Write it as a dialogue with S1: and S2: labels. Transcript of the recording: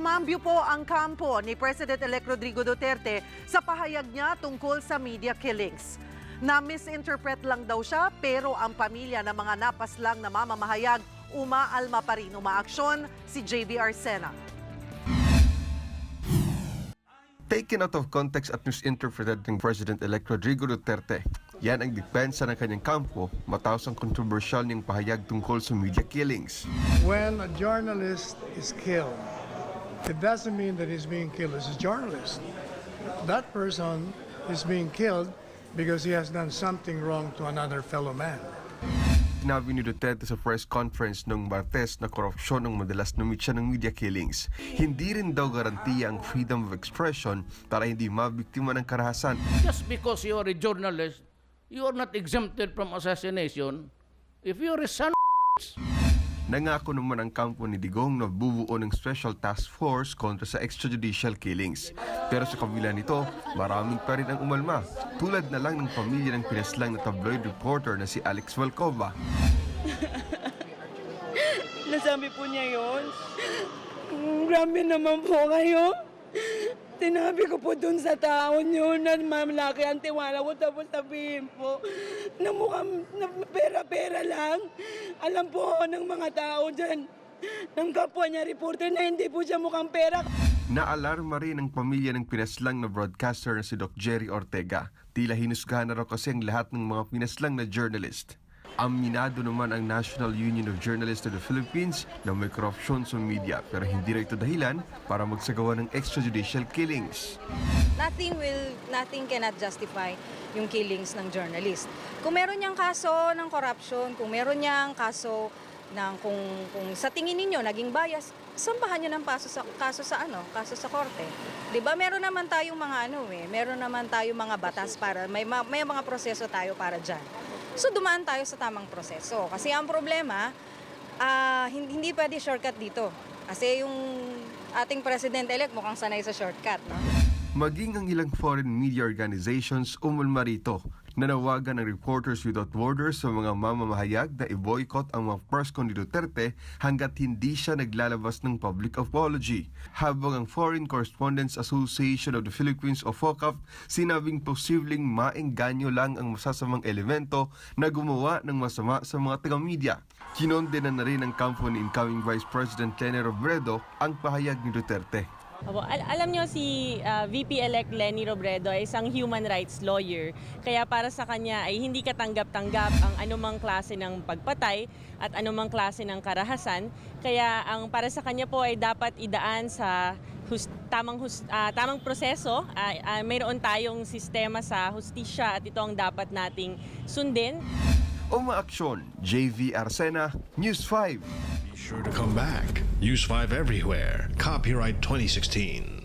S1: Kumambyo po ang kampo ni President-elect Rodrigo Duterte sa pahayag niya tungkol sa media killings. Na-misinterpret lang daw siya pero ang pamilya ng mga napaslang na mamamahayag umaalma pa rin. Umaaksyon si JV Arsena.
S2: Taken out of context at misinterpreted ng President-elect Rodrigo Duterte. Yan ang depensa ng kanyang kampo matapos ang kontrobersyal niyang pahayag tungkol sa media killings.
S3: When a journalist is killed, it doesn't mean that he's being killed as a journalist. That person is being killed because he has done something wrong to another fellow man.
S2: Sinabi ni Duterte sa press conference noong Martes na korupsyon ang madalas na mitya ng media killings. Hindi rin daw garantiya ang freedom of expression para hindi mabiktima ng karahasan.
S4: Just because you are a journalist, you are not exempted from assassination. If you are a son,
S2: Nangako naman ang kampo ni Digong na bubuo ng special task force kontra sa extrajudicial killings. Pero sa kabila nito, maraming pa rin ang umalma. Tulad na lang ng pamilya ng pinaslang na tabloid reporter na si Alex Valcova.
S5: Nasabi po niya yun. Grabe naman po kayo. Tinabi ko po dun sa tao niyo na malaki ang tiwala ko, tapos sabihin po na mukhang na pera-pera lang. Alam po ng mga tao dyan, ng kapwa niya reporter na hindi po siya mukhang pera.
S2: Naalarma rin ang pamilya ng pinaslang na broadcaster na si Doc Jerry Ortega. Tila hinusgahan na raw kasi ang lahat ng mga pinaslang na journalist. Aminado naman ang National Union of Journalists of the Philippines na may korupsyon sa media pero hindi na ito dahilan para magsagawa ng extrajudicial killings.
S6: Nothing cannot justify yung killings ng journalist. Kung meron niyang kaso ng corruption, kung meron niyang kaso ng kung sa tingin ninyo naging bias, sampahan niyo ng kaso sa korte. 'Di ba? Meron naman tayong mga meron naman tayong mga batas para may mga proseso tayo para diyan. So dumaan tayo sa tamang proseso. Kasi ang problema, hindi pwede shortcut dito. Kasi yung ating president-elect mukhang sanay sa shortcut, no?
S2: Maging ang ilang foreign media organizations umalma rito. Nanawagan ng Reporters Without Borders sa mga mamamahayag na i-boycott ang mga press con ni Duterte hanggat hindi siya naglalabas ng public apology. Habang ang Foreign Correspondents Association of the Philippines o FOCAP sinabing posibleng maengganyo lang ang masasamang elemento na gumawa ng masama sa mga taga-media. Kinondenan na rin ng kampo ni incoming Vice President Leni Robredo ang pahayag ni Duterte.
S7: Alam niyo si VP-elect Leni Robredo ay isang human rights lawyer. Kaya para sa kanya ay hindi katanggap-tanggap ang anumang klase ng pagpatay at anumang klase ng karahasan. Kaya ang para sa kanya po ay dapat idaan sa tamang proseso. Mayroon tayong sistema sa hustisya at ito ang dapat nating sundin.
S2: Umaaksyon, JV Arsena, News 5.
S8: Be sure to come back. Use 5 everywhere. Copyright 2016.